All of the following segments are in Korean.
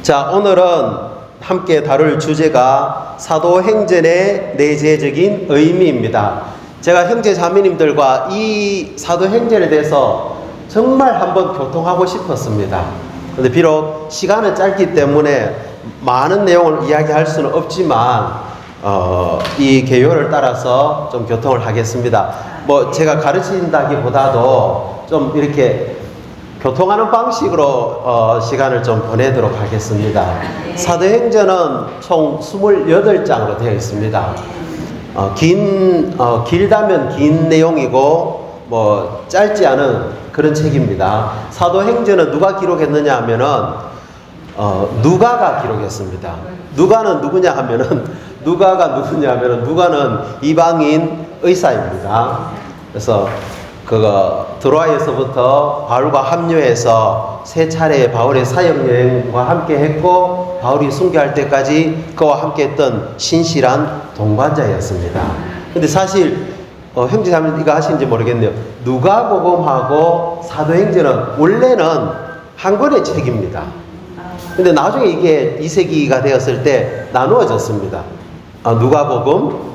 자, 오늘은 함께 다룰 주제가 사도행전의 내재적인 의미입니다. 제가 형제 자매님들과 이 사도행전에 대해서 정말 한번 교통하고 싶었습니다. 근데 비록 시간은 짧기 때문에 많은 내용을 이야기할 수는 없지만 이 개요를 따라서 좀 교통을 하겠습니다. 뭐 제가 가르친다기보다도 좀 이렇게 교통하는 방식으로 시간을 좀 보내도록 하겠습니다. 사도행전은 총 28장으로 되어 있습니다. 길다면 긴 내용이고 뭐 짧지 않은 그런 책입니다. 사도행전은 누가 기록했느냐 하면은 누가가 기록했습니다. 누가는 누구냐 하면은 누가는 이방인 의사입니다. 그래서 드로아에서부터 바울과 합류해서 세 차례 바울의 사역 여행과 함께 했고, 바울이 순교할 때까지 그와 함께 했던 신실한 동반자였습니다. 근데 사실 형제자매님 이거 아시는지 모르겠네요. 누가복음하고 사도행전은 원래는 한 권의 책입니다. 근데 나중에 이게 2세기가 되었을 때 나누어졌습니다. 누가복음,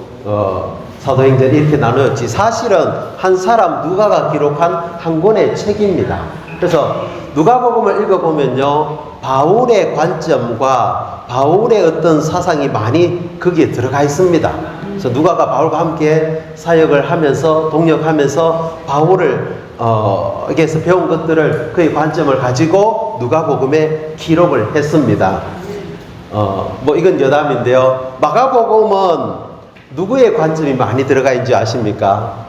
사도행전 이렇게 나누었지, 사실은 한 사람 누가가 기록한 한 권의 책입니다. 그래서 누가복음을 읽어보면요, 바울의 관점과 바울의 어떤 사상이 많이 거기에 들어가 있습니다. 그래서 누가가 바울과 함께 사역을 하면서 동역하면서 바울을 여기에서 배운 것들을 그의 관점을 가지고 누가복음에 기록을 했습니다. 뭐 이건 여담인데요. 마가복음은 누구의 관점이 많이 들어가 있는지 아십니까?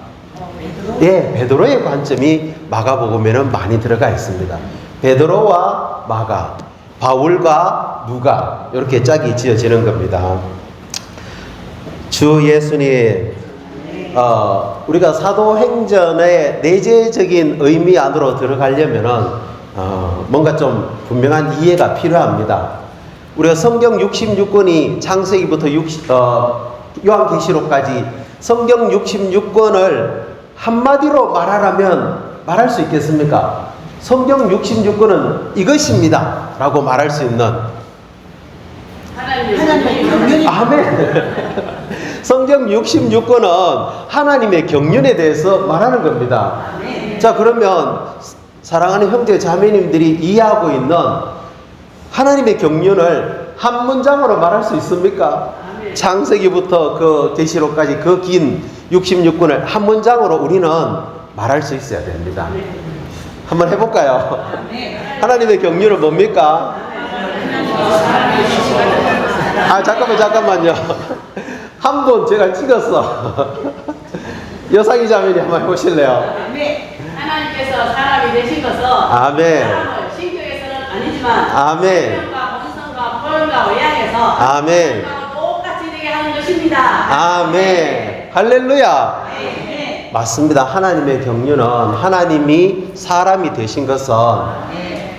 예, 베드로의 관점이 마가복음에는 많이 들어가 있습니다. 베드로와 마가, 바울과 누가, 이렇게 짝이 지어지는 겁니다. 주 예수님, 우리가 사도행전의 내재적인 의미 안으로 들어가려면은 뭔가 좀 분명한 이해가 필요합니다. 우리가 성경 66권이 창세기부터 요한계시록까지 성경 66권을 한마디로 말하라면 말할 수 있겠습니까? 성경 66권은 이것입니다 라고 말할 수 있는 하나님의 경륜. 아멘. 성경 66권은 하나님의 경륜에 대해서 말하는 겁니다. 자, 그러면 사랑하는 형제 자매님들이 이해하고 있는 하나님의 경륜을 한 문장으로 말할 수 있습니까? 창세기부터 그 계시록까지 그 긴 66권을 한 문장으로 우리는 말할 수 있어야 됩니다. 한번 해볼까요? 하나님의 경륜은 뭡니까? 잠깐만요. 한 번 제가 찍었어. 여상이 자매님 한번 해보실래요? 하나님께서 사람이 되신 것은 아멘. 사람을 신격에서는 아니지만 아멘. 생명과 본성과 본과 외양에서 아멘. 똑같이 되게 하는 것입니다. 아멘. 할렐루야. 네. 맞습니다. 하나님의 경륜은 하나님이 사람이 되신 것은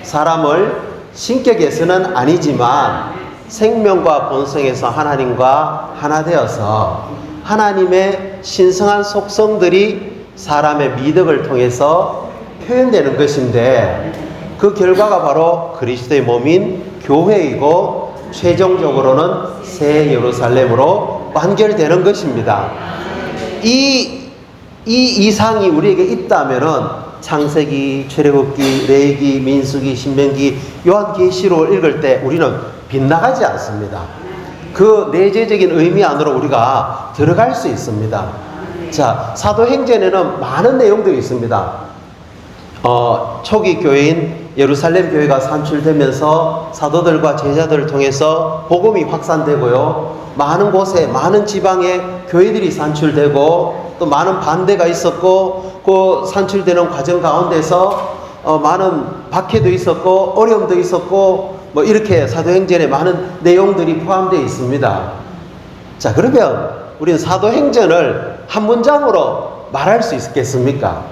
사람을 신격에서는 아니지만 생명과 본성에서 하나님과 하나 되어서 하나님의 신성한 속성들이 사람의 미덕을 통해서 표현되는 것인데, 그 결과가 바로 그리스도의 몸인 교회이고 최종적으로는 새 예루살렘으로 완결되는 것입니다. 이 이상이 우리에게 있다면은 창세기, 출애굽기, 레위기, 민수기, 신명기, 요한계시록을 읽을 때 우리는 빗나가지 않습니다. 그 내재적인 의미 안으로 우리가 들어갈 수 있습니다. 자, 사도행전에는 많은 내용들이 있습니다. 초기 교회인 예루살렘 교회가 산출되면서 사도들과 제자들을 통해서 복음이 확산되고요, 많은 곳에 많은 지방에 교회들이 산출되고 또 많은 반대가 있었고, 그 산출되는 과정 가운데서 많은 박해도 있었고 어려움도 있었고, 뭐 이렇게 사도행전에 많은 내용들이 포함되어 있습니다. 자, 그러면 우리는 사도행전을 한 문장으로 말할 수 있겠습니까?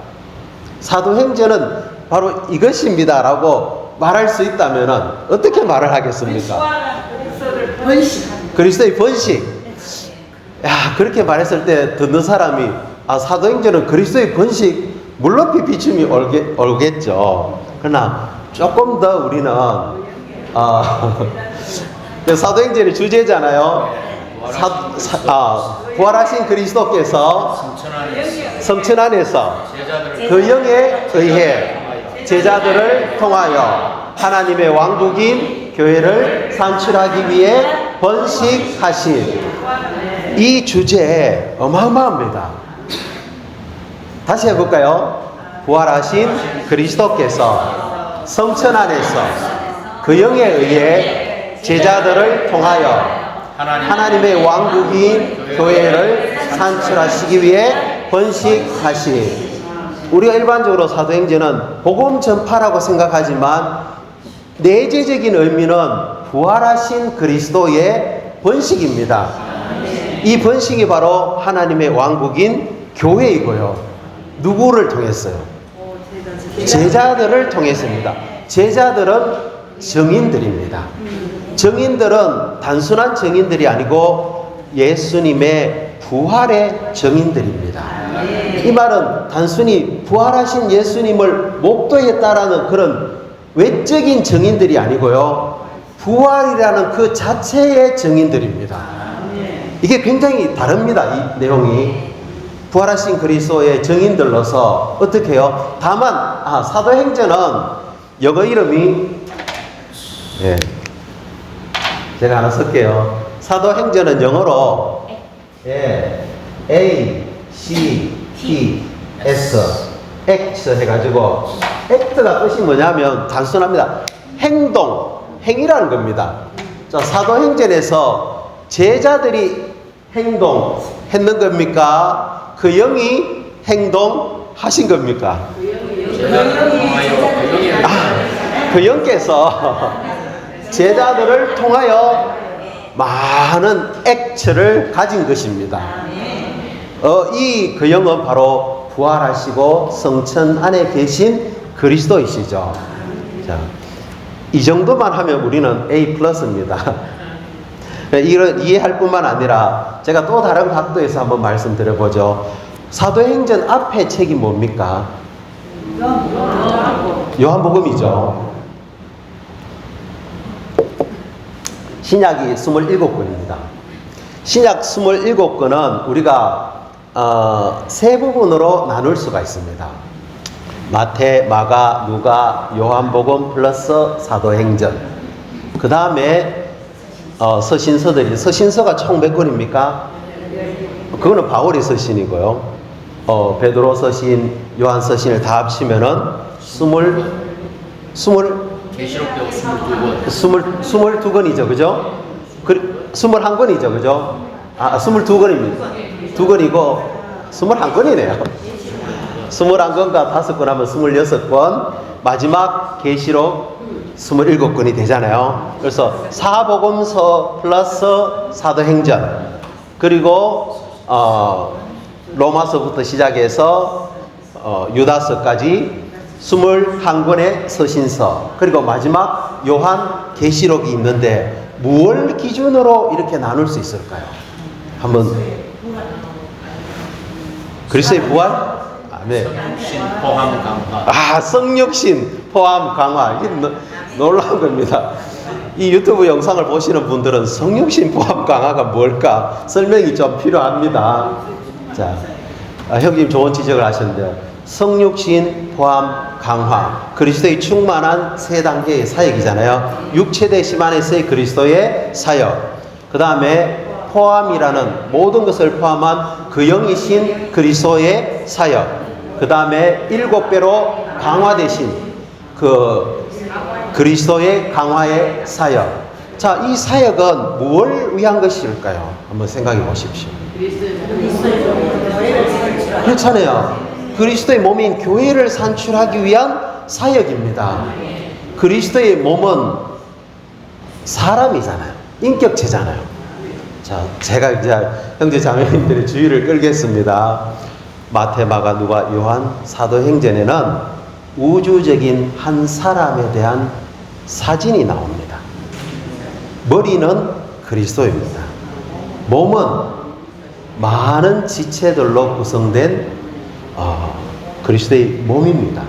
사도행전은 바로 이것입니다 라고 말할 수 있다면 어떻게 말을 하겠습니까? 그리스도의 번식. 야, 그렇게 말했을 때 듣는 사람이 사도행전은 그리스도의 번식, 물론 비춤이 오겠죠. 그러나 조금 더 우리는 그 사도행전의 주제잖아요. 부활하신 그리스도께서 성천 안에서 그 영에 의해 제자들을 통하여 하나님의 왕국인 교회를 산출하기 위해 번식하신 이 주제 어마어마합니다. 다시 해볼까요? 부활하신 그리스도께서 성천 안에서 그 영에 의해 제자들을 통하여 하나님의 왕국인 교회를 산출하시기 위해 번식하신. 우리가 일반적으로 사도행전은 복음 전파라고 생각하지만 내재적인 의미는 부활하신 그리스도의 번식입니다. 이 번식이 바로 하나님의 왕국인 교회이고요. 누구를 통했어요? 제자들을 통했습니다. 제자들은 정인들입니다. 정인들은 단순한 정인들이 아니고 예수님의 부활의 정인들입니다. 이 말은 단순히 부활하신 예수님을 목도했다라는 그런 외적인 정인들이 아니고요. 부활이라는 그 자체의 정인들입니다. 이게 굉장히 다릅니다. 이 내용이. 부활하신 그리스도의 정인들로서 어떻게 해요? 다만 사도행전은 영어 이름이 제가 하나 쓸게요. 사도행전은 영어로 A, C, T, S X 해가지고 act가 뜻이 뭐냐면 단순합니다. 행이라는 겁니다. 자, 사도행전에서 제자들이 행동했는 겁니까? 그 영이 행동하신 겁니까? 그 영께서 제자들을 통하여 많은 액체를 가진 것입니다. 이 그 영은 바로 부활하시고 성천 안에 계신 그리스도이시죠. 자, 이 정도만 하면 우리는 A 플러스입니다. 이걸 이해할 뿐만 아니라 제가 또 다른 각도에서 한번 말씀드려보죠. 사도행전 앞에 책이 뭡니까? 요한복음이죠. 신약이 27권입니다. 신약 27권은 우리가 세 부분으로 나눌 수가 있습니다. 마태, 마가, 누가, 요한복음 플러스 사도행전. 그 다음에 서신서가 총 몇 권입니까? 그거는 바울이 서신이고요. 베드로 서신, 요한 서신을 다 합치면은 22권이죠. 그죠? 21권이죠. 그죠? 22권입니다. 2권이고 21권이네요. 21권과 5권 하면 26권, 마지막 계시록 27권이 되잖아요. 그래서 사복음서 플러스 사도행전, 그리고 로마서부터 시작해서 유다서까지 21권의 서신서, 그리고 마지막 요한 계시록이 있는데 무엇을 기준으로 이렇게 나눌 수 있을까요? 한번. 그리스도의 부활? 네. 성육신 포함 강화. 성육신 포함 강화. 이게 놀라운 겁니다. 이 유튜브 영상을 보시는 분들은 성육신 포함 강화가 뭘까 설명이 좀 필요합니다. 자, 형님 좋은 지적을 하셨는데, 성육신 포함 강화, 그리스도의 충만한 세 단계의 사역이잖아요. 육체 대심 안에서의 그리스도의 사역, 그 다음에 포함이라는 모든 것을 포함한 그 영이신 그리스도의 사역, 그 다음에 7배로 강화되신 그 그리스도의 강화의 사역. 자, 이 사역은 무엇을 위한 것일까요? 한번 생각해 보십시오. 그렇잖아요. 그리스도의 몸인 교회를 산출하기 위한 사역입니다. 그리스도의 몸은 사람이잖아요. 인격체잖아요. 자, 제가 이제 형제 자매님들의 주의를 끌겠습니다. 마태, 마가, 누가, 요한, 사도행전에는 우주적인 한 사람에 대한 사진이 나옵니다. 머리는 그리스도입니다. 몸은 많은 지체들로 구성된 그리스도의 몸입니다.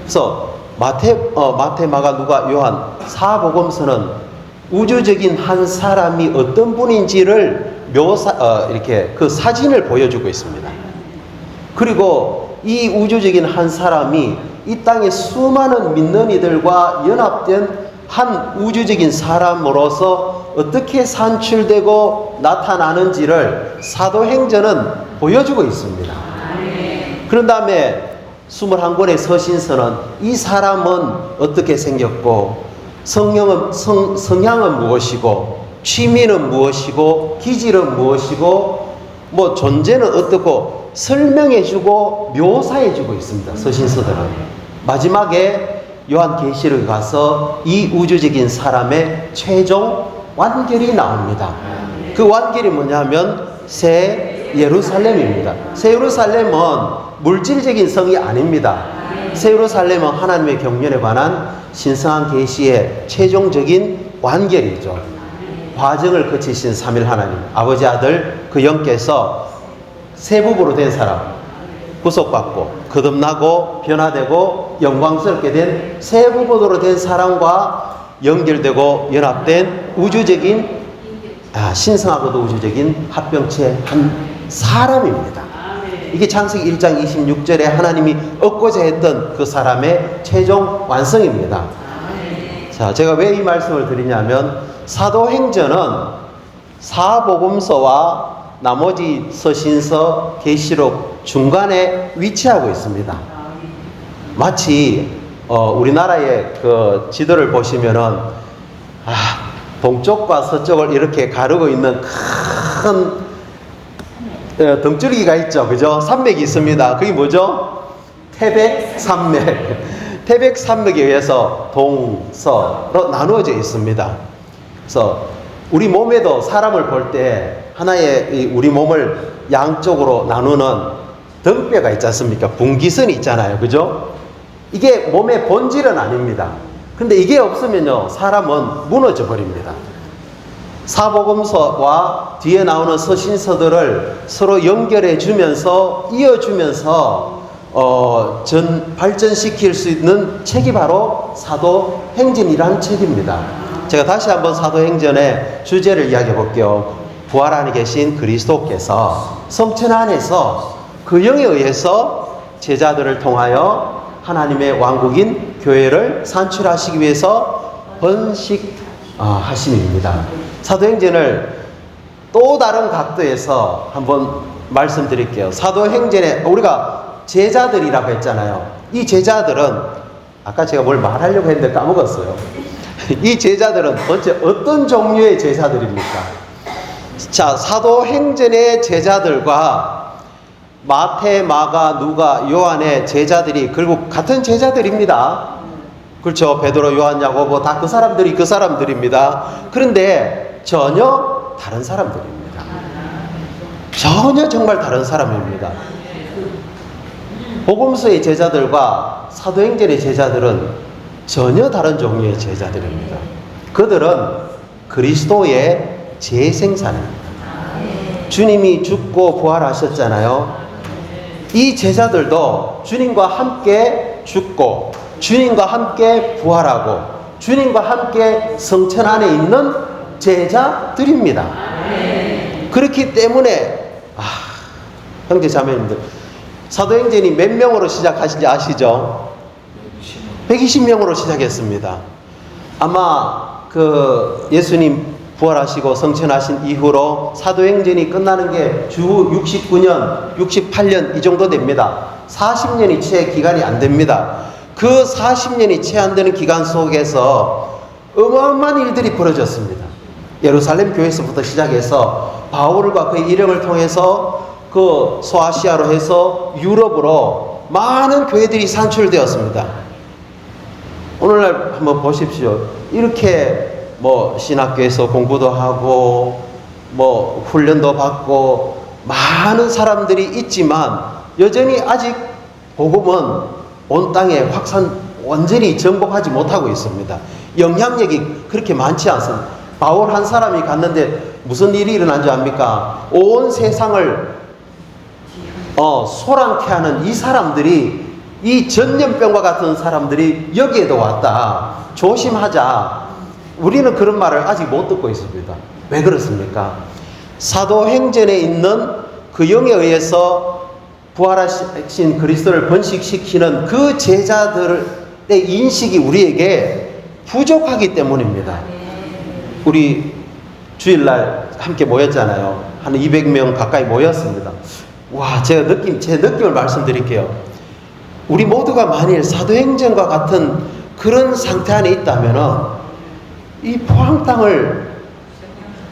그래서 마태, 마가, 누가, 요한 사복음서는 우주적인 한 사람이 어떤 분인지를 이렇게 그 사진을 보여주고 있습니다. 그리고 이 우주적인 한 사람이 이 땅의 수많은 믿는 이들과 연합된 한 우주적인 사람으로서 어떻게 산출되고 나타나는지를 사도행전은 보여주고 있습니다. 그런 다음에 21권의 서신서는 이 사람은 어떻게 생겼고 성향은 무엇이고 취미는 무엇이고 기질은 무엇이고 뭐 존재는 어떻고 설명해주고 묘사해주고 있습니다. 서신서들은. 마지막에 요한계시록에 가서 이 우주적인 사람의 최종 완결이 나옵니다. 그 완결이 뭐냐면 새 예루살렘입니다. 새 예루살렘은 물질적인 성이 아닙니다. 새 예루살렘은 하나님의 경륜에 관한 신성한 계시의 최종적인 완결이죠. 과정을 거치신 삼일 하나님, 아버지, 아들, 그 영께서 새 부부로 된 사람, 구속받고 거듭나고 변화되고 영광스럽게 된 새 부부로 된 사람과 연결되고 연합된 우주적인 신성하고도 우주적인 합병체 한 사람입니다. 이게 창세기 1장 26절에 하나님이 얻고자 했던 그 사람의 최종 완성입니다. 자, 제가 왜 이 말씀을 드리냐면 사도행전은 사복음서와 나머지 서신서, 계시록 중간에 위치하고 있습니다. 마치 우리나라의 그 지도를 보시면은 동쪽과 서쪽을 이렇게 가르고 있는 큰 덩줄기가 있죠. 그죠? 산맥이 있습니다. 그게 뭐죠? 태백산맥. 태백산맥에 의해서 동서로 나누어져 있습니다. 그래서 우리 몸에도 사람을 볼 때 하나의 우리 몸을 양쪽으로 나누는 등뼈가 있지 않습니까? 분기선이 있잖아요. 그죠? 이게 몸의 본질은 아닙니다. 근데 이게 없으면요, 사람은 무너져 버립니다. 사복음서와 뒤에 나오는 서신서들을 서로 연결해 주면서 이어주면서 발전시킬 수 있는 책이 바로 사도행전이라는 책입니다. 제가 다시 한번 사도행전의 주제를 이야기해 볼게요. 부활 안에 계신 그리스도께서 성천 안에서 그 영에 의해서 제자들을 통하여 하나님의 왕국인 교회를 산출하시기 위해서 번식하심입니다. 사도행전을 또 다른 각도에서 한번 말씀드릴게요. 사도행전에 우리가 제자들이라고 했잖아요. 이 제자들은 아까 제가 뭘 말하려고 했는데 까먹었어요. 이 제자들은 도대체 어떤 종류의 제자들입니까? 자, 사도행전의 제자들과 마태, 마가, 누가, 요한의 제자들이 결국 같은 제자들입니다. 그렇죠. 베드로, 요한, 야고보 다 그 사람들입니다. 그런데 전혀 다른 사람들입니다. 전혀 정말 다른 사람입니다. 복음서의 제자들과 사도행전의 제자들은 전혀 다른 종류의 제자들입니다. 그들은 그리스도의 재생산입니다. 주님이 죽고 부활하셨잖아요. 이 제자들도 주님과 함께 죽고 주님과 함께 부활하고 주님과 함께 성천 안에 있는 제자들입니다. 그렇기 때문에 형제 자매님들, 사도행전이 몇 명으로 시작하신지 아시죠? 120명으로 시작했습니다. 아마 예수님 부활하시고 성천하신 이후로 사도행전이 끝나는 게 주 69년, 68년 이 정도 됩니다. 40년이 채 기간이 안 됩니다. 그 40년이 채 안 되는 기간 속에서 어마어마한 일들이 벌어졌습니다. 예루살렘 교회에서부터 시작해서 바울과 그의 일행을 통해서 그 소아시아로 해서 유럽으로 많은 교회들이 산출되었습니다. 오늘날 한번 보십시오. 이렇게 신학교에서 공부도 하고 훈련도 받고 많은 사람들이 있지만 여전히 아직 복음은 온 땅에 완전히 정복하지 못하고 있습니다. 영향력이 그렇게 많지 않습니다. 바울 한 사람이 갔는데 무슨 일이 일어난 줄 압니까? 온 세상을 소란케 하는 이 사람들이 이 전염병과 같은 사람들이 여기에도 왔다. 조심하자. 우리는 그런 말을 아직 못 듣고 있습니다. 왜 그렇습니까? 사도행전에 있는 그 영에 의해서 부활하신 그리스도를 번식시키는 그 제자들의 인식이 우리에게 부족하기 때문입니다. 우리 주일날 함께 모였잖아요. 한 200명 가까이 모였습니다. 와, 제 느낌을 말씀드릴게요. 우리 모두가 만일 사도행전과 같은 그런 상태 안에 있다면은 이 포항 땅을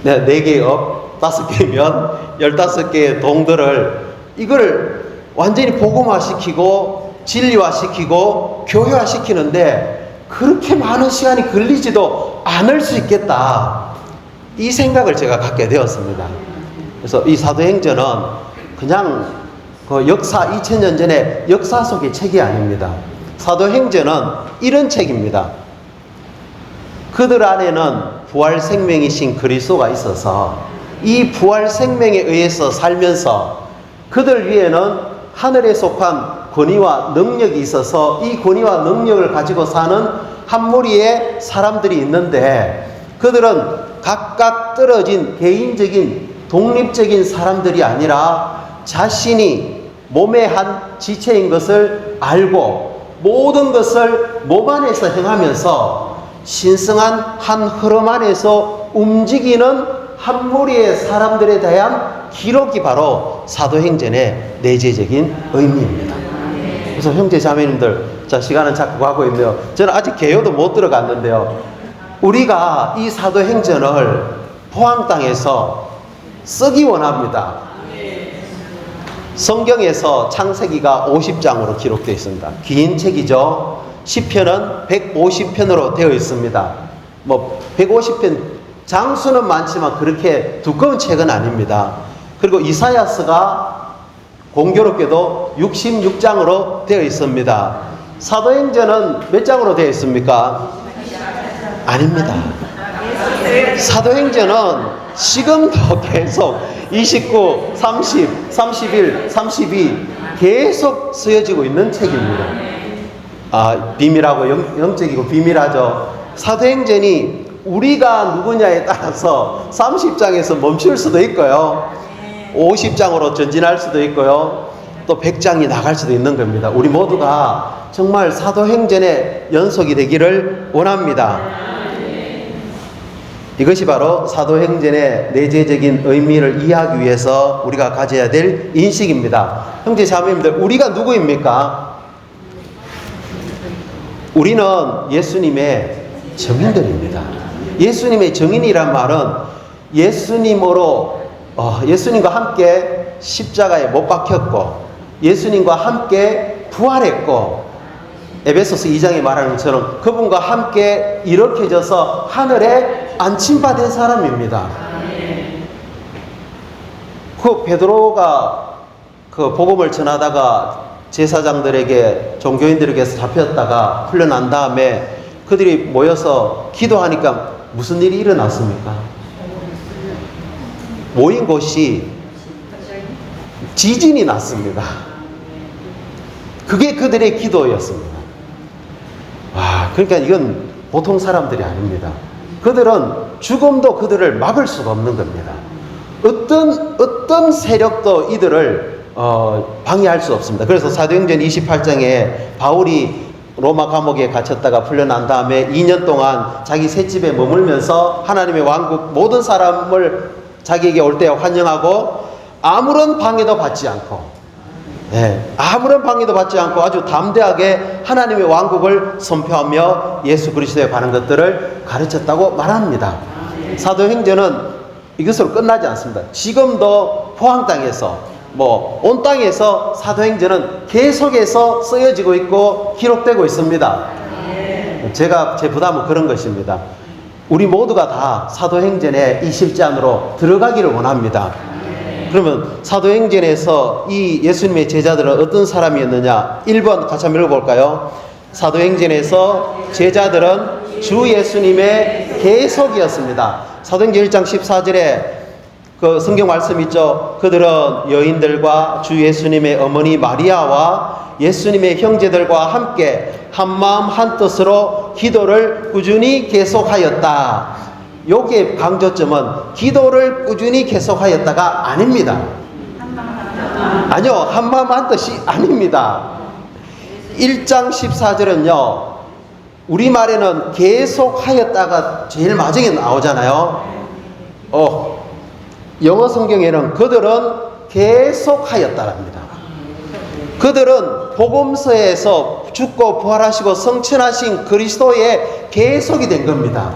4개의 업, 5개면 15개의 동들을 이걸 완전히 복음화시키고 진리화시키고 교회화시키는데 그렇게 많은 시간이 걸리지도 않을 수 있겠다. 이 생각을 제가 갖게 되었습니다. 그래서 이 사도행전은 그냥 그 역사 2000년 전의 역사 속의 책이 아닙니다. 사도행전은 이런 책입니다. 그들 안에는 부활 생명이신 그리스도가 있어서 이 부활 생명에 의해서 살면서 그들 위에는 하늘에 속한 권위와 능력이 있어서 이 권위와 능력을 가지고 사는 한 무리의 사람들이 있는데 그들은 각각 떨어진 개인적인 독립적인 사람들이 아니라 자신이 몸의 한 지체인 것을 알고 모든 것을 몸 안에서 행하면서 신성한 한 흐름 안에서 움직이는 한 무리의 사람들에 대한 기록이 바로 사도행전의 내재적인 의미입니다. 그래서 형제 자매님들, 자, 시간은 자꾸 가고 있네요. 저는 아직 개요도 못 들어갔는데요. 우리가 이 사도행전을 포항 땅에서 쓰기 원합니다. 성경에서 창세기가 50장으로 기록되어 있습니다. 긴 책이죠. 시편은 150편으로 되어 있습니다. 150편 장수는 많지만 그렇게 두꺼운 책은 아닙니다. 그리고 이사야서가 공교롭게도 66장으로 되어 있습니다. 사도행전은 몇 장으로 되어 있습니까? 아닙니다. 사도행전은 지금도 계속 29, 30, 31, 32 계속 쓰여지고 있는 책입니다. 비밀하고 영적이고 비밀하죠. 사도행전이 우리가 누구냐에 따라서 30장에서 멈출 수도 있고요. 50장으로 전진할 수도 있고요. 또 100장이 나갈 수도 있는 겁니다. 우리 모두가 정말 사도행전의 연속이 되기를 원합니다. 이것이 바로 사도행전의 내재적인 의미를 이해하기 위해서 우리가 가져야 될 인식입니다. 형제 자매님들, 우리가 누구입니까? 우리는 예수님의 증인들입니다. 예수님의 증인이란 말은 예수님과 함께 십자가에 못 박혔고 예수님과 함께 부활했고 에베소서 2장에 말하는 것처럼 그분과 함께 일으켜져서 하늘에 안침받은 사람입니다. 그 베드로가 그 복음을 전하다가 제사장들에게 종교인들에게서 잡혔다가 풀려난 다음에 그들이 모여서 기도하니까 무슨 일이 일어났습니까? 모인 곳이 지진이 났습니다. 그게 그들의 기도였습니다. 그러니까 이건 보통 사람들이 아닙니다. 그들은 죽음도 그들을 막을 수가 없는 겁니다. 어떤 세력도 이들을 방해할 수 없습니다. 그래서 사도행전 28장에 바울이 로마 감옥에 갇혔다가 풀려난 다음에 2년 동안 자기 셋집에 머물면서 하나님의 왕국 모든 사람을 자기에게 올 때 환영하고 아무런 방해도 받지 않고 아무런 방해도 받지 않고 아주 담대하게 하나님의 왕국을 선포하며 예수 그리스도에 관한 것들을 가르쳤다고 말합니다. 사도행전은 이것으로 끝나지 않습니다. 지금도 포항 땅에서 온 땅에서 사도행전은 계속해서 쓰여지고 있고 기록되고 있습니다. 제가 제 부담은 그런 것입니다. 우리 모두가 다 사도행전의 이 실제 안으로 들어가기를 원합니다. 그러면 사도행전에서 이 예수님의 제자들은 어떤 사람이었느냐? 1번 같이 한번 읽어볼까요? 사도행전에서 제자들은 주 예수님의 계속이었습니다. 사도행전 1장 14절에 그 성경 말씀 있죠. 그들은 여인들과 주 예수님의 어머니 마리아와 예수님의 형제들과 함께 한마음 한뜻으로 기도를 꾸준히 계속하였다. 여기에 강조점은 기도를 꾸준히 계속하였다가 아닙니다. 아니요, 한마음 한뜻이 아닙니다. 1장 14절은요, 우리말에는 계속하였다가 제일 마지막에 나오잖아요. 영어 성경에는 그들은 계속하였다랍니다. 그들은 복음서에서 죽고 부활하시고 성천하신 그리스도의 계속이 된 겁니다.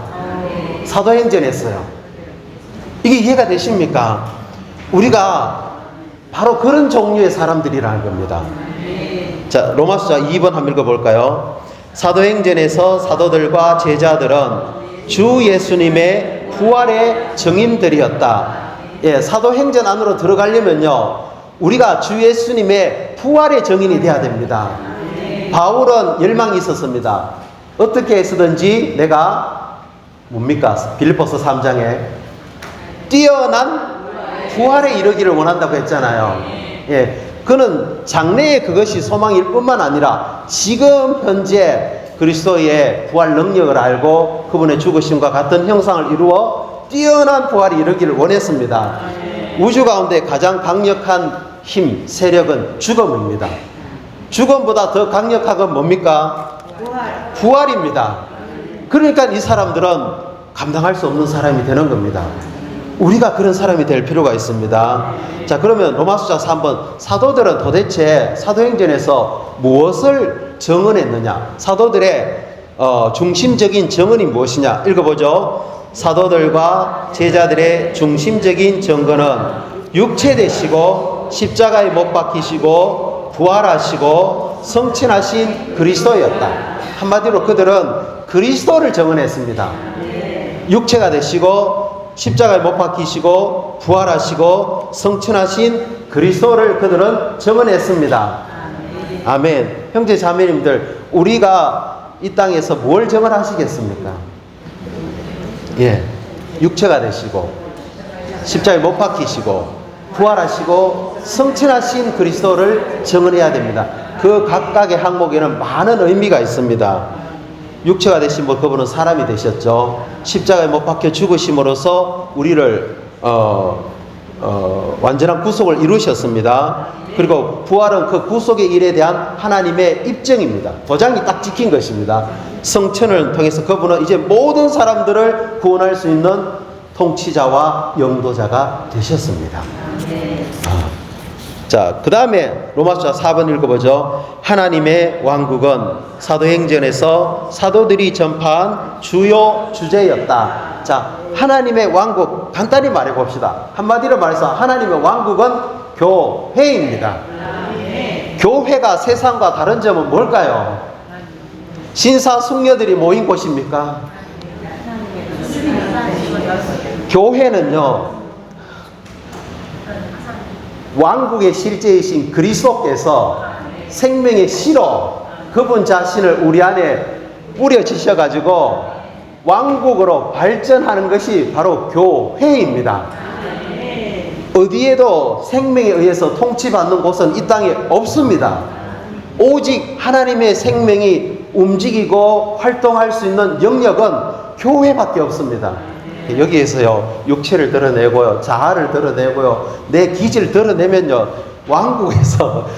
사도행전에서요. 이게 이해가 되십니까? 우리가 바로 그런 종류의 사람들이라는 겁니다. 자, 로마서 2번 한번 읽어볼까요? 사도행전에서 사도들과 제자들은 주 예수님의 부활의 증인들이었다. 예, 사도행전 안으로 들어가려면요, 우리가 주 예수님의 부활의 증인이 돼야 됩니다. 바울은 열망이 있었습니다. 어떻게 해서든지 내가 뭡니까? 빌립보서 3장에 뛰어난 부활에 이르기를 원한다고 했잖아요. 예, 그는 장래에 그것이 소망일 뿐만 아니라 지금 현재 그리스도의 부활 능력을 알고 그분의 죽으심과 같은 형상을 이루어 뛰어난 부활이 이르기를 원했습니다. 우주 가운데 가장 강력한 힘, 세력은 죽음입니다. 죽음보다 더 강력한 건 뭡니까? 부활입니다. 그러니까 이 사람들은 감당할 수 없는 사람이 되는 겁니다. 우리가 그런 사람이 될 필요가 있습니다. 자, 그러면 로마서 3번 사도들은 도대체 사도행전에서 무엇을 증언했느냐? 사도들의 중심적인 증언이 무엇이냐? 읽어보죠. 사도들과 제자들의 중심적인 증거는 육체 되시고 십자가에 못 박히시고 부활하시고 성천하신 그리스도였다. 한마디로 그들은 그리스도를 증언했습니다. 육체가 되시고 십자가에 못 박히시고 부활하시고 성천하신 그리스도를 그들은 증언했습니다. 아멘. 형제 자매님들, 우리가 이 땅에서 뭘 증언하시겠습니까? 예, 육체가 되시고 십자가에 못 박히시고 부활하시고 성천하신 그리스도를 증언해야 됩니다. 그 각각의 항목에는 많은 의미가 있습니다. 육체가 되신 분, 그분은 사람이 되셨죠. 십자가에 못 박혀 죽으심으로써 우리를 완전한 구속을 이루셨습니다. 그리고 부활은 그 구속의 일에 대한 하나님의 입증입니다. 도장이 딱 찍힌 것입니다. 성천을 통해서 그분은 이제 모든 사람들을 구원할 수 있는 통치자와 영도자가 되셨습니다. 자, 그 다음에 로마서 4번 읽어보죠. 하나님의 왕국은 사도행전에서 사도들이 전파한 주요 주제였다. 자, 하나님의 왕국 간단히 말해 봅시다. 한마디로 말해서 하나님의 왕국은 교회입니다. 교회가 세상과 다른 점은 뭘까요? 신사숙녀들이 모인 곳입니까? 교회는요, 왕국의 실제이신 그리스도께서 생명의 씨로 그분 자신을 우리 안에 뿌려주셔가지고 왕국으로 발전하는 것이 바로 교회입니다. 어디에도 생명에 의해서 통치받는 곳은 이 땅에 없습니다. 오직 하나님의 생명이 움직이고 활동할 수 있는 영역은 교회밖에 없습니다. 여기에서요, 육체를 드러내고요, 자아를 드러내고요, 내 기질을 드러내면요, 왕국에서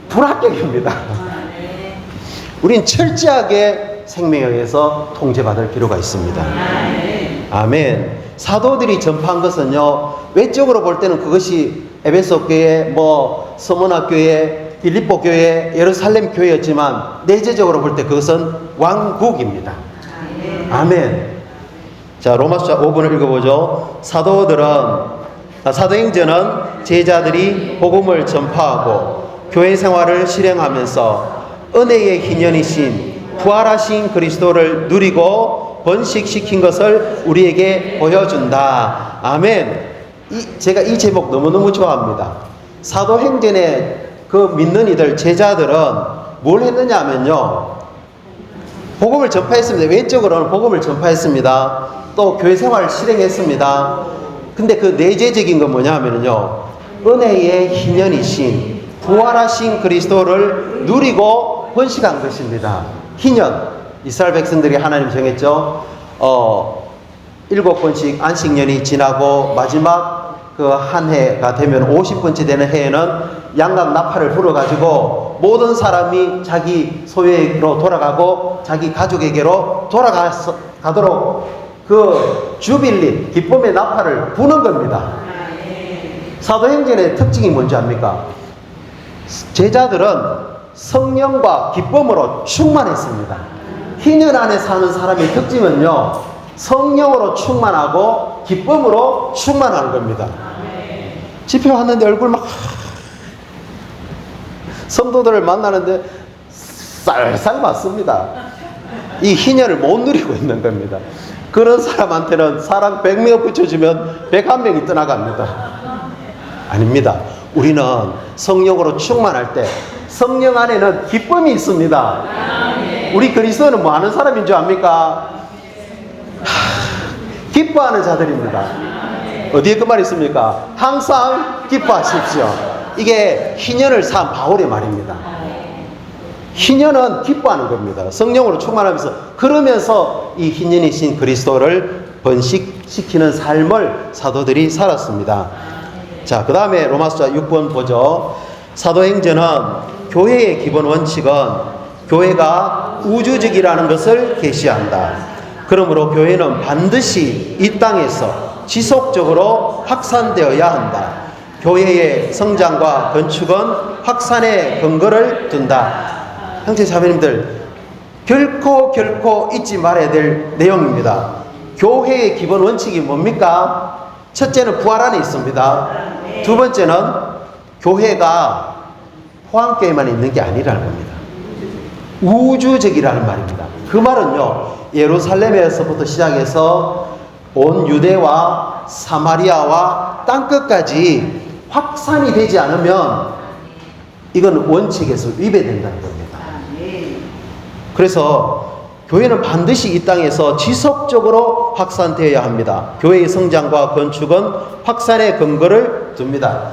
불합격입니다. 우린 철저하게 생명에 의해서 통제받을 필요가 있습니다. 아멘. 사도들이 전파한 것은요, 외적으로 볼 때는 그것이 에베소 교회, 서머나 교회, 빌립보 교회, 예루살렘 교회였지만 내재적으로 볼 때 그것은 왕국입니다. 아멘. 자, 로마서 5번을 읽어보죠. 사도행전은 제자들이 복음을 전파하고 교회 생활을 실행하면서 은혜의 희년이신 부활하신 그리스도를 누리고 번식시킨 것을 우리에게 보여준다. 아멘. 제가 이 제목 너무너무 좋아합니다. 사도행전의 그 믿는 이들, 제자들은 뭘 했느냐 하면요, 복음을 전파했습니다. 외적으로는 복음을 전파했습니다. 또 교회 생활을 실행했습니다. 근데 그 내재적인 건 뭐냐 하면요, 은혜의 희년이신 부활하신 그리스도를 누리고 번식한 것입니다. 희년, 이스라엘 백성들이 하나님 정했죠. 7번씩 안식년이 지나고 마지막 그 한 해가 되면 50번째 되는 해에는 양각 나팔을 불어가지고 모든 사람이 자기 소유로 돌아가고 자기 가족에게로 돌아가도록 그 주빌리, 기쁨의 나팔을 부는 겁니다. 사도행전의 특징이 뭔지 압니까? 제자들은 성령과 기쁨으로 충만했습니다. 희년 안에 사는 사람의 특징은요, 성령으로 충만하고 기쁨으로 충만하는 겁니다. 집회 왔는데 얼굴 막 성도들을 만나는데 쌀쌀 맞습니다. 이 희년을 못 누리고 있는 겁니다. 그런 사람한테는 사랑 100명 붙여주면 101명이 떠나갑니다. 아닙니다. 우리는 성령으로 충만할 때 성령 안에는 기쁨이 있습니다. 우리 그리스도는 뭐 하는 사람인 줄 압니까? 기뻐하는 자들입니다. 어디에 그 말이 있습니까? 항상 기뻐하십시오. 이게 희년을 산 바울의 말입니다. 희년은 기뻐하는 겁니다. 성령으로 충만하면서, 그러면서 이 희년이신 그리스도를 번식시키는 삶을 사도들이 살았습니다. 자, 그 다음에 로마서 6번 보죠. 사도행전은 교회의 기본 원칙은 교회가 우주적이라는 것을 계시한다. 그러므로 교회는 반드시 이 땅에서 지속적으로 확산되어야 한다. 교회의 성장과 건축은 확산의 근거를 둔다. 형제 자매님들, 결코 잊지 말아야 될 내용입니다. 교회의 기본 원칙이 뭡니까? 첫째는 부활 안에 있습니다. 두 번째는 교회가 포항교회만 있는 게 아니라는 겁니다. 우주적이라는 말입니다. 그 말은요, 예루살렘에서부터 시작해서 온 유대와 사마리아와 땅끝까지 확산이 되지 않으면 이건 원칙에서 위배된다는 겁니다. 그래서 교회는 반드시 이 땅에서 지속적으로 확산되어야 합니다. 교회의 성장과 건축은 확산의 근거를 둡니다.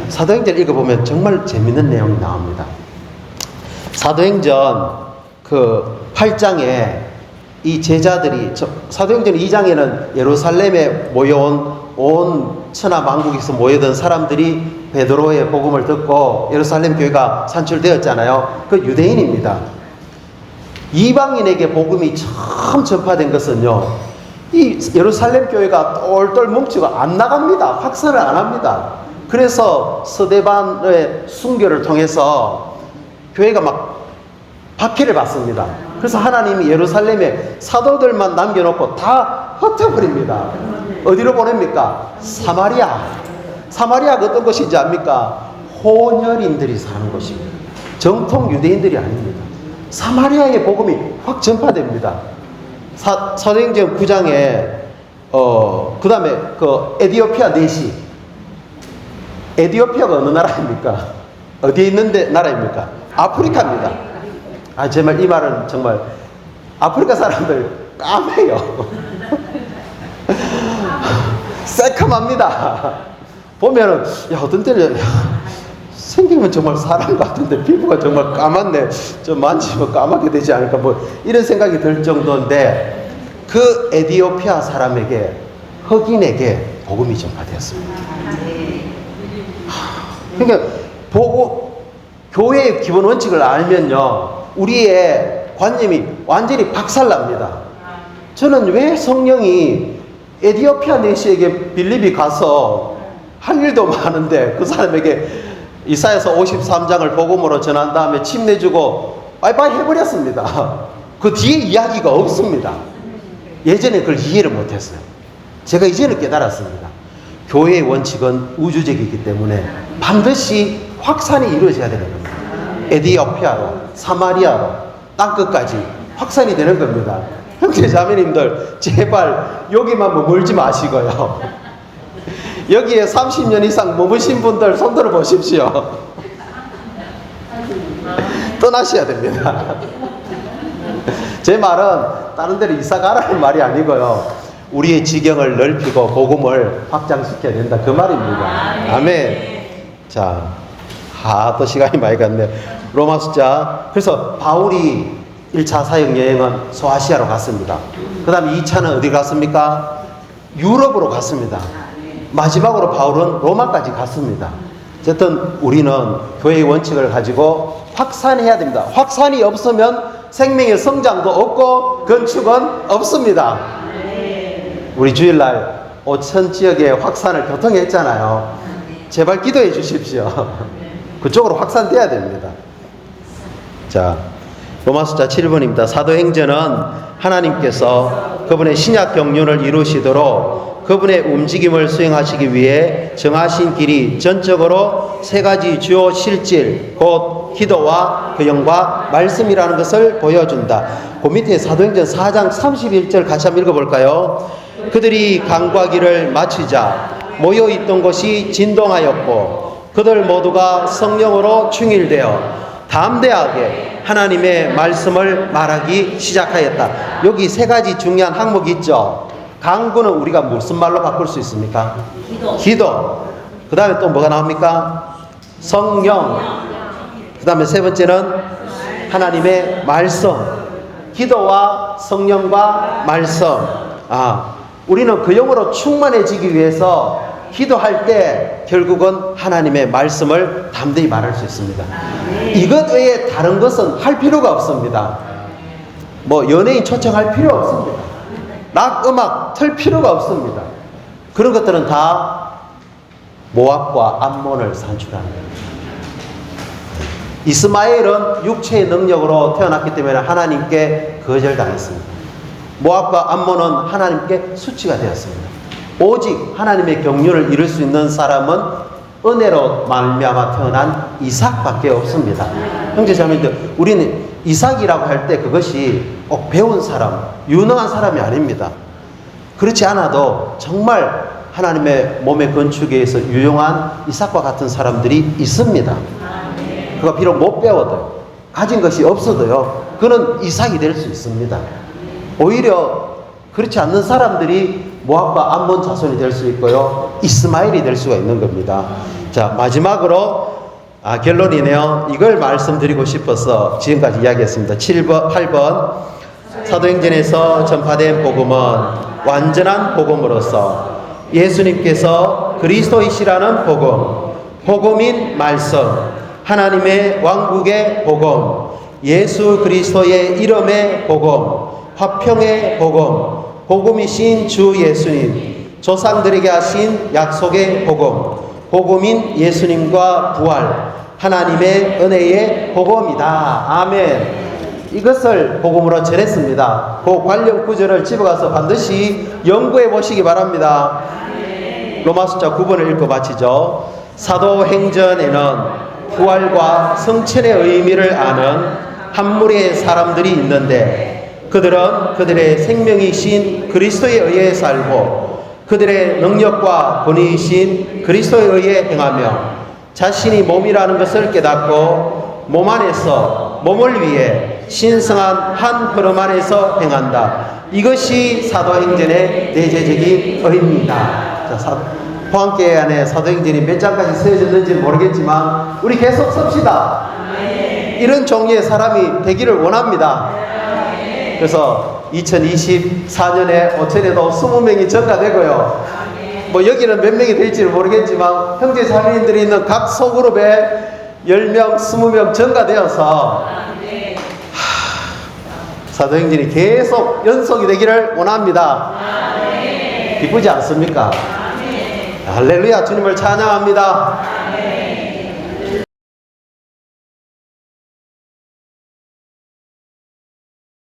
사도행전 읽어보면 정말 재밌는 내용이 나옵니다. 사도행전 그 8장에 이 제자들이, 사도행전 2장에는 예루살렘에 모여온 온 천하 만국에서 모여든 사람들이 베드로의 복음을 듣고 예루살렘 교회가 산출되었잖아요. 그 유대인입니다. 이방인에게 복음이 처음 전파된 것은요, 이 예루살렘 교회가 똘똘 뭉치고 안 나갑니다. 확산을 안 합니다. 그래서 스데반의 순교를 통해서 교회가 막 박해를 받습니다. 그래서 하나님이 예루살렘에 사도들만 남겨놓고 다 흩어버립니다. 어디로 보냅니까? 사마리아가 어떤 곳인지 압니까? 혼혈인들이 사는 곳입니다. 정통 유대인들이 아닙니다. 사마리아의 복음이 확 전파됩니다. 사도행전 9장에 그 다음에 그 에디오피아 내시, 에디오피아가 어느 나라입니까? 어디에 있는데 나라입니까? 아프리카입니다. 정말 이 말은 정말 아프리카 사람들 까매요. 새카맣니다. 보면은, 야, 어떤 때는, 생기면 정말 사람 같은데 피부가 정말 까맣네. 좀 만지면 까맣게 되지 않을까. 뭐, 이런 생각이 들 정도인데, 그 에디오피아 사람에게, 흑인에게 복음이 전파되었습니다. 그러니까, 교회의 기본 원칙을 알면요, 우리의 관념이 완전히 박살납니다. 저는 왜 성령이 에디오피아 내시에게 빌립이 가서 할 일도 많은데 그 사람에게 이사야서 53장을 복음으로 전한 다음에 침 내주고 빠이빠이 해버렸습니다. 그 뒤에 이야기가 없습니다. 예전에 그걸 이해를 못했어요. 제가 이제는 깨달았습니다. 교회의 원칙은 우주적이기 때문에 반드시 확산이 이루어져야 되는 겁니다. 에디오피아로, 사마리아로, 땅끝까지 확산이 되는 겁니다. 형제 자매님들, 제발 여기만 머물지 마시고요. 여기에 30년 이상 머무신 분들 손 들어 보십시오. 떠나셔야 됩니다. 제 말은 다른 데로 이사 가라는 말이 아니고요. 우리의 지경을 넓히고 복음을 확장시켜야 된다. 그 말입니다. 아멘. 자, 또 시간이 많이 갔네. 로마 숫자. 그래서 바울이 1차 사역 여행은 소아시아로 갔습니다. 그 다음에 2차는 어디 갔습니까? 유럽으로 갔습니다. 마지막으로 바울은 로마까지 갔습니다. 어쨌든 우리는 교회의 원칙을 가지고 확산해야 됩니다. 확산이 없으면 생명의 성장도 없고 건축은 없습니다. 우리 주일날 오천 지역에 확산을 교통했잖아요. 제발 기도해 주십시오. 그쪽으로 확산돼야 됩니다. 자, 로마 숫자 7번입니다. 사도행전은 하나님께서 그분의 신약 경륜을 이루시도록 그분의 움직임을 수행하시기 위해 정하신 길이 전적으로 세 가지 주요 실질, 곧 기도와 교영과 말씀이라는 것을 보여준다. 그 밑에 사도행전 4장 31절 같이 한번 읽어볼까요? 그들이 강구하기를 마치자 모여있던 곳이 진동하였고 그들 모두가 성령으로 충일되어 담대하게 하나님의 말씀을 말하기 시작하였다. 여기 세 가지 중요한 항목이 있죠. 강구는 우리가 무슨 말로 바꿀 수 있습니까? 기도. 그 다음에 또 뭐가 나옵니까? 성령. 그 다음에 세 번째는 하나님의 말씀. 기도와 성령과 말씀. 우리는 그 영으로 충만해지기 위해서 기도할 때 결국은 하나님의 말씀을 담대히 말할 수 있습니다. 이것 외에 다른 것은 할 필요가 없습니다. 뭐 연예인 초청할 필요 없습니다. 락 음악 틀 필요가 없습니다. 그런 것들은 다 모압과 암몬을 산출하는 겁니다. 이스마엘은 육체의 능력으로 태어났기 때문에 하나님께 거절당했습니다. 모압과 암몬은 하나님께 수치가 되었습니다. 오직 하나님의 경륜을 이룰 수 있는 사람은 은혜로 말미암아 태어난 이삭밖에 없습니다. 형제자매들, 우리는 이삭이라고 할 때 그것이 꼭 배운 사람, 유능한 사람이 아닙니다. 그렇지 않아도 정말 하나님의 몸의 건축에 의해서 유용한 이삭과 같은 사람들이 있습니다. 그가 비록 못 배워도 가진 것이 없어도요, 그는 이삭이 될 수 있습니다. 오히려 그렇지 않는 사람들이 모압과 암몬 자손이 될 수 있고요, 이스마엘이 될 수가 있는 겁니다. 자, 마지막으로 결론이네요. 이걸 말씀드리고 싶어서 지금까지 이야기했습니다. 8번 사도행전에서 전파된 복음은 완전한 복음으로서 예수님께서 그리스도이시라는 복음, 복음인 말씀, 하나님의 왕국의 복음, 예수 그리스도의 이름의 복음, 화평의 복음, 복음이신 주 예수님, 조상들에게 하신 약속의 복음, 복음인 예수님과 부활, 하나님의 은혜의 복음이다. 아멘. 이것을 복음으로 전했습니다. 그 관련 구절을 집어가서 반드시 연구해 보시기 바랍니다. 로마 숫자 9번을 읽고 마치죠. 사도행전에는 부활과 성천의 의미를 아는 한 무리의 사람들이 있는데 그들은 그들의 생명이신 그리스도에 의해 살고 그들의 능력과 권위이신 그리스도에 의해 행하며 자신이 몸이라는 것을 깨닫고 몸 안에서 몸을 위해 신성한 한 흐름 안에서 행한다. 이것이 사도행전의 내재적인 의미입니다. 자, 포항교회 안에 사도행전이 몇 장까지 쓰여졌는지는 모르겠지만 우리 계속 씁시다. 이런 종류의 사람이 되기를 원합니다. 그래서 2024년에 오천에도 20명이 전가되고요. 뭐 여기는 몇 명이 될지는 모르겠지만 형제 자매님들이 있는 각 소그룹에 10명, 20명 전가되어서 사도행전이 계속 연속이 되기를 원합니다. 기쁘지 않습니까? 할렐루야, 주님을 찬양합니다.